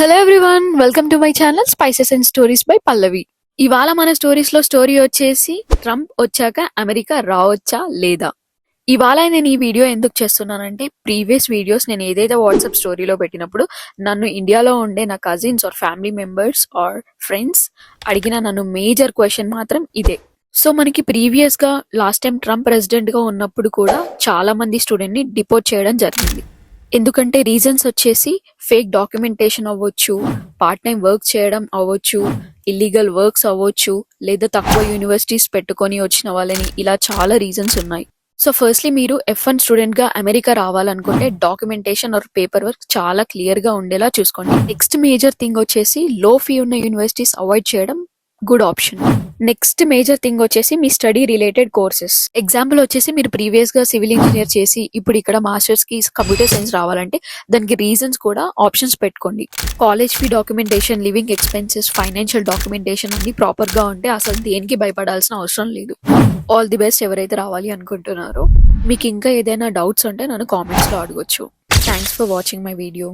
Hello everyone, welcome to my channel spices and stories by Pallavi. ఇవాళ మన stories లో story వచ్చేసి ట్రంప్ వచ్చాక అమెరికా రావచ్చా లేదా. ఇవాళ నేను ఈ వీడియో ఎందుకు చేస్తున్నానంటే, ప్రీవియస్ వీడియోస్ నేను ఏదైతే వాట్సాప్ స్టోరీలో పెట్టినప్పుడు నన్ను ఇండియాలో ఉండే నా cousins or family members or friends అడిగిన నన్ను మేజర్ క్వశ్చన్ మాత్రం ఇదే. సో మనకి ప్రీవియస్ గా లాస్ట్ టైం ట్రంప్ ప్రెసిడెంట్ గా ఉన్నప్పుడు కూడా చాలా మంది స్టూడెంట్ ని డిపోర్ట్ చేయడం జరిగింది. ఎందుకంటే రీజన్స్ వచ్చేసి ఫేక్ డాక్యుమెంటేషన్ అవ్వచ్చు, పార్ట్ టైం వర్క్ చేయడం అవ్వచ్చు, ఇల్లీగల్ వర్క్స్ అవ్వచ్చు, లేదా తక్కువ యూనివర్సిటీస్ పెట్టుకొని వచ్చిన వాళ్ళని, ఇలా చాలా రీజన్స్ ఉన్నాయి. సో ఫస్ట్లీ మీరు F1 స్టూడెంట్ గా అమెరికా రావాలనుకుంటే డాక్యుమెంటేషన్ ఆర్ పేపర్ వర్క్ చాలా క్లియర్ గా ఉండేలా చూసుకోండి. నెక్స్ట్ మేజర్ థింగ్ వచ్చేసి లో ఫీ ఉన్న యూనివర్సిటీస్ అవాయిడ్ చేయడం good option. Next major thing వచ్చేసి మీ స్టడీ రిలేటెడ్ కోర్సెస్. ఎగ్జాంపుల్ వచ్చేసి మీరు ప్రీవియస్ గా సివిల్ ఇంజనీర్ చేసి ఇప్పుడు ఇక్కడ మాస్టర్స్ కి కంప్యూటర్ సైన్స్ రావాలంటే దానికి రీజన్స్ కూడా ఆప్షన్స్ పెట్టుకోండి. College fee documentation, living expenses, financial documentation అన్ని ప్రాపర్ గా ఉంటే అసలు దేనికి భయపడాల్సిన అవసరం లేదు. ఆల్ ది బెస్ట్ ఎవరైతే రావాలి అనుకుంటున్నారో. మీకు ఇంకా ఏదైనా డౌట్స్ ఉంటే నన్ను కామెంట్స్ లో అడగొచ్చు. Thanks for watching my video.